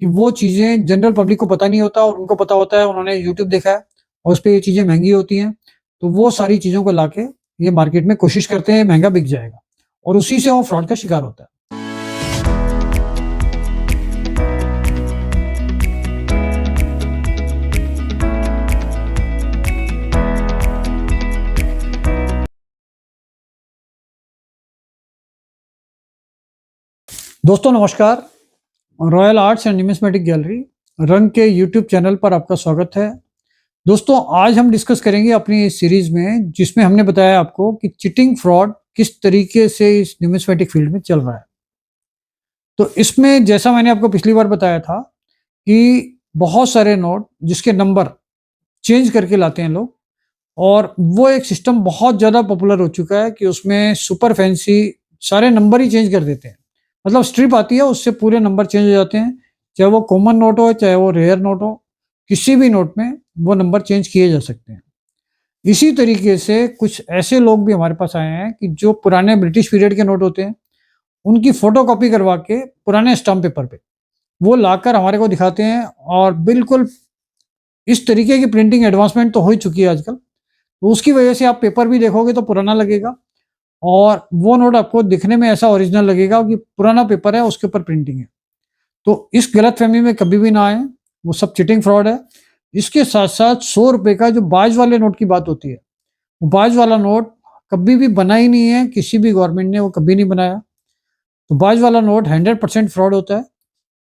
कि वो चीज़ें जनरल पब्लिक को पता नहीं होता और उनको पता होता है, उन्होंने यूट्यूब देखा है और उसपे ये चीज़ें महँगी होती हैं, तो वो सारी चीज़ों को लाके ये मार्केट में कोशिश करते हैं महँगा बिक जाएगा और उसी से वो फ्रॉड का शिकार होता है। दोस्तों नमस्कार, royal arts and numismatic gallery रंग के यूट्यूब चैनल पर आपका स्वागत है। दोस्तों आज हम डिस्कस करेंगे अपनी इस सीरीज में जिसमें हमने बताया आपको कि चीटिंग फ्रॉड किस तरीके से इस न्यूमिस्मेटिक फील्ड में चल रहा है। तो इसमें जैसा मैंने आपको पिछली बार बताया था कि बहुत सारे नोट जिसके नंबर चेंज करके लाते हैं लोग और वो एक सिस्टम बहुत ज़्यादा पॉपुलर हो चुका है कि उसमें सुपर फैंसी सारे नंबर ही चेंज कर देते हैं। मतलब स्ट्रिप आती है उससे पूरे नंबर चेंज हो जाते हैं, चाहे वो कॉमन नोट हो चाहे वो रेयर नोट हो, किसी भी नोट में वो नंबर चेंज किए जा सकते हैं। इसी तरीके से कुछ ऐसे लोग भी हमारे पास आए हैं कि जो पुराने ब्रिटिश पीरियड के नोट होते हैं उनकी फोटोकॉपी करवा के पुराने स्टाम्प पेपर पे वो लाकर हमारे को दिखाते हैं और बिल्कुल इस तरीके की प्रिंटिंग एडवांसमेंट तो हो ही चुकी है आजकल, तो उसकी वजह से आप पेपर भी देखोगे तो पुराना लगेगा और वो नोट आपको दिखने में ऐसा ओरिजिनल लगेगा कि पुराना पेपर है उसके ऊपर प्रिंटिंग है। तो इस गलतफहमी में कभी भी ना आए, वो सब चीटिंग फ्रॉड है। इसके साथ साथ 100 रुपए का जो बाज वाले नोट की बात होती है, वो बाज वाला नोट कभी भी बना ही नहीं है, किसी भी गवर्नमेंट ने वो कभी नहीं बनाया। तो बाज वाला नोट 100% फ्रॉड होता है,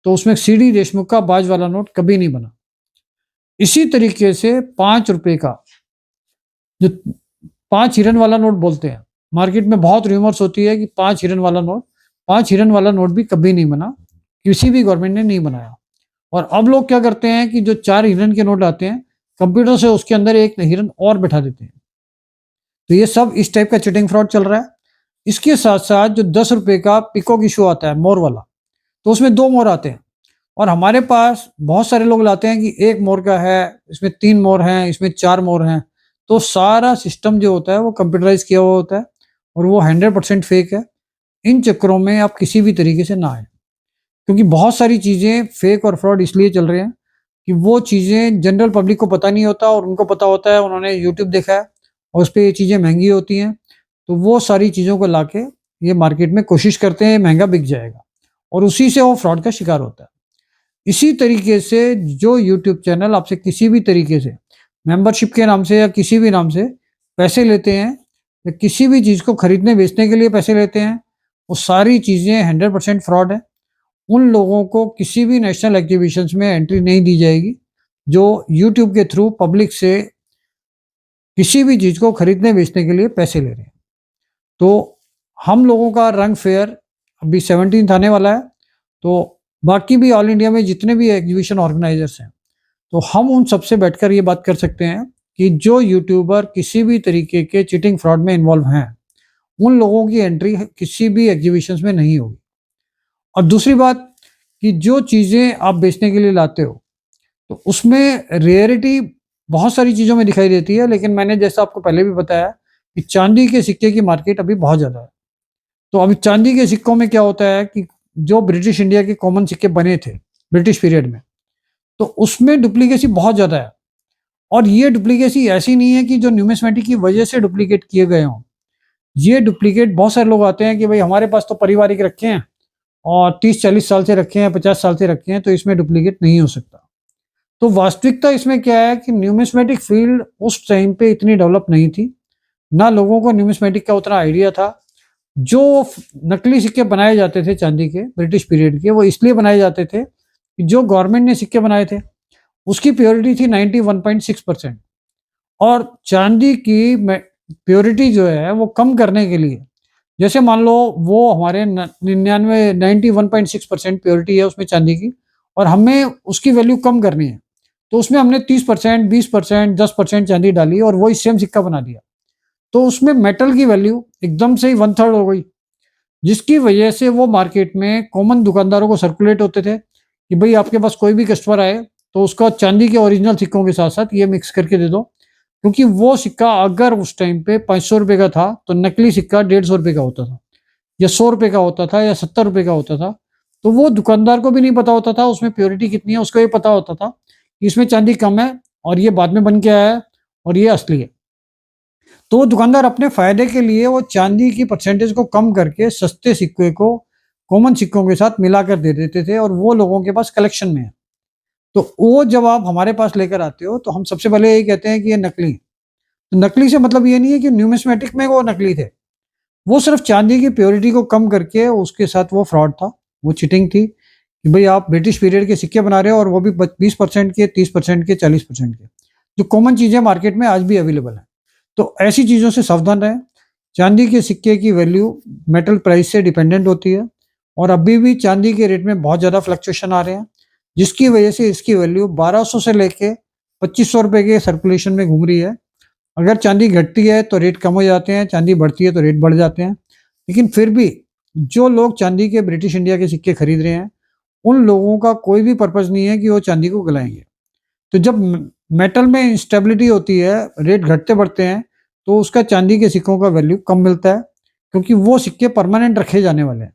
तो उसमें सीडी देशमुख का बाज वाला नोट कभी नहीं बना। इसी तरीके से 5 रुपए का जो 5 हिरन वाला नोट बोलते हैं, मार्केट में बहुत रूमर्स होती है कि 5 हिरन वाला नोट, 5 हिरन वाला नोट भी कभी नहीं बना, किसी भी गवर्नमेंट ने नहीं बनाया। और अब लोग क्या करते हैं कि जो 4 हिरन के नोट आते हैं, कंप्यूटर से उसके अंदर एक हिरन और बैठा देते हैं। तो ये सब इस टाइप का चीटिंग फ्रॉड चल रहा है। इसके साथ-साथ जो 10 रुपए का पीकॉक इश्यू आता है मोर वाला, तो उसमें 2 मोर आते हैं और हमारे पास बहुत सारे लोग लाते हैं कि 1 मोर का है, इसमें 3 मोर हैं, इसमें 4 मोर हैं। तो सारा सिस्टम जो होता है वो कंप्यूटराइज़ किया हुआ होता है और वो 100% फेक है। इन चक्करों में आप किसी भी तरीके से ना आएँ, क्योंकि बहुत सारी चीज़ें फेक और फ्रॉड इसलिए चल रहे हैं कि वो चीज़ें जनरल पब्लिक को पता नहीं होता और उनको पता होता है, उन्होंने यूट्यूब देखा है और उसपे ये चीज़ें महँगी होती हैं, तो वो सारी चीज़ों को लाके ये मार्केट में कोशिश करते हैं महँगा बिक जाएगा और उसी से वो फ्रॉड का शिकार होता है। इसी तरीके से जो यूट्यूब चैनल आपसे किसी भी तरीके से मेंबरशिप के नाम से या किसी भी नाम से पैसे लेते हैं या किसी भी चीज़ को खरीदने बेचने के लिए पैसे लेते हैं, वो सारी चीज़ें 100% फ्रॉड है। उन लोगों को किसी भी नेशनल एग्जीबिशंस में एंट्री नहीं दी जाएगी, जो यूट्यूब के थ्रू पब्लिक से किसी भी चीज़ को खरीदने बेचने के लिए पैसे ले रहे हैं। तो हम लोगों का रंग फेयर अभी 17th आने वाला है, तो बाकी भी ऑल इंडिया में जितने भी एग्जीबिशन ऑर्गेनाइजर्स हैं, तो हम उन सबसे बैठकर ये बात कर सकते हैं कि जो यूट्यूबर किसी भी तरीके के चीटिंग फ्रॉड में इन्वॉल्व हैं, उन लोगों की एंट्री किसी भी एग्जीबिशंस में नहीं होगी। और दूसरी बात कि जो चीज़ें आप बेचने के लिए लाते हो, तो उसमें रेयरिटी बहुत सारी चीज़ों में दिखाई देती है, लेकिन मैंने जैसा आपको पहले भी बताया कि चांदी के सिक्के की मार्केट अभी बहुत ज़्यादा है। तो अभी चांदी के सिक्कों में क्या होता है कि जो ब्रिटिश इंडिया के कॉमन सिक्के बने थे, ब्रिटिश पीरियड में, तो उसमें डुप्लीकेसी बहुत ज़्यादा है और ये डुप्लीकेसी ऐसी नहीं है कि जो न्यूमिस्मेटिक की वजह से डुप्लीकेट किए गए हों। ये डुप्लीकेट बहुत सारे लोग आते हैं कि भाई हमारे पास तो पारिवारिक रखे हैं और 30-40 साल से रखे हैं, 50 साल से रखे हैं, तो इसमें डुप्लीकेट नहीं हो सकता। तो वास्तविकता इसमें क्या है कि न्यूमिस्मेटिक फील्ड उस टाइम पे इतनी डेवलप नहीं थी, ना लोगों को न्यूमिस्मेटिक का उतना आइडिया था। जो नकली सिक्के बनाए जाते थे चांदी के ब्रिटिश पीरियड के, वो इसलिए बनाए जाते थे कि जो गवर्नमेंट ने सिक्के बनाए थे उसकी प्योरिटी थी 91.6% और चांदी की प्योरिटी जो है वो कम करने के लिए, जैसे मान लो वो हमारे 91.6% प्योरिटी है उसमें चांदी की और हमें उसकी वैल्यू कम करनी है, तो उसमें हमने 30%, 20%, 10% चांदी डाली और वही सेम सिक्का बना दिया। तो उसमें मेटल की वैल्यू एकदम से ही 1/3 हो गई, जिसकी वजह से वो मार्केट में कॉमन दुकानदारों को सर्कुलेट होते थे कि भाई आपके पास कोई भी कस्टमर आए तो उसका चांदी के ओरिजिनल सिक्कों के साथ साथ ये मिक्स करके दे दो, क्योंकि वो सिक्का अगर उस टाइम पे 500 रुपए का था तो नकली सिक्का 150 रुपए का होता था या 100 रुपए का होता था या 70 रुपए का होता था। तो वो दुकानदार को भी नहीं पता होता था उसमें प्योरिटी कितनी है, उसको ये पता होता था कि इसमें चांदी कम है और ये बाद में बन के आया है और ये असली है। तो वो दुकानदार अपने फायदे के लिए वो चांदी की परसेंटेज को कम करके सस्ते सिक्के को कॉमन सिक्कों के साथ मिलाकर दे देते थे और वो लोगों के पास कलेक्शन में है। तो वो जब आप हमारे पास लेकर आते हो तो हम सबसे पहले यही कहते हैं कि ये नकली है। तो नकली से मतलब ये नहीं है कि न्यूमिस्मेटिक में वो नकली थे, वो सिर्फ चांदी की प्योरिटी को कम करके उसके साथ वो फ्रॉड था, वो चीटिंग थी कि भाई आप ब्रिटिश पीरियड के सिक्के बना रहे हो और वो भी 20% के, 30% के, 40% के, जो कॉमन चीजें मार्केट में आज भी अवेलेबल है। तो ऐसी चीजों से सावधान रहें। चांदी के सिक्के की वैल्यू मेटल प्राइस से डिपेंडेंट होती है और अभी भी चांदी के रेट में बहुत ज्यादा फ्लक्चुएशन आ रहे हैं, जिसकी वजह से इसकी वैल्यू 1200 से लेके 2500 रुपए के सर्कुलेशन में घूम रही है। अगर चांदी घटती है तो रेट कम हो जाते हैं, चांदी बढ़ती है तो रेट बढ़ जाते हैं। लेकिन फिर भी जो लोग चांदी के ब्रिटिश इंडिया के सिक्के खरीद रहे हैं, उन लोगों का कोई भी पर्पज़ नहीं है कि वो चांदी को गलाएँगे। तो जब मेटल में इंस्टेबिलिटी होती है, रेट घटते बढ़ते हैं, तो उसका चांदी के सिक्कों का वैल्यू कम मिलता है, क्योंकि वो सिक्के परमानेंट रखे जाने वाले हैं।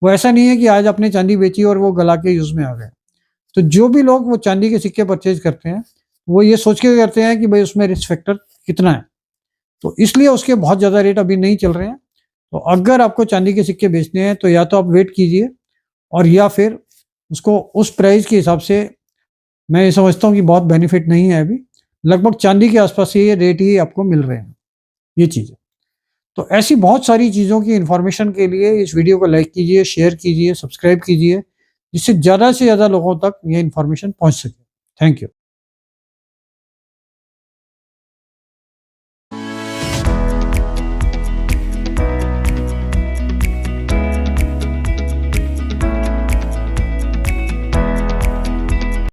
वो ऐसा नहीं है कि आज आपने चांदी बेची और वो गला के यूज़ में आ गए। तो जो भी लोग वो चांदी के सिक्के परचेज़ करते हैं, वो ये सोच के करते हैं कि भाई उसमें रिस्क फैक्टर कितना है। तो इसलिए उसके बहुत ज़्यादा रेट अभी नहीं चल रहे हैं। तो अगर आपको चांदी के सिक्के बेचने हैं तो या तो आप वेट कीजिए और या फिर उसको उस प्राइस के हिसाब से, मैं ये समझता हूँ कि बहुत बेनिफिट नहीं है अभी। लगभग चांदी के आसपास ये रेट ही आपको मिल रहे हैं, ये चीज़ है। तो ऐसी बहुत सारी चीज़ों की इन्फॉर्मेशन के लिए इस वीडियो को लाइक कीजिए, शेयर कीजिए, सब्सक्राइब कीजिए, जिससे ज़्यादा से ज़्यादा लोगों तक ये इन्फॉर्मेशन पहुँच सके। Thank you.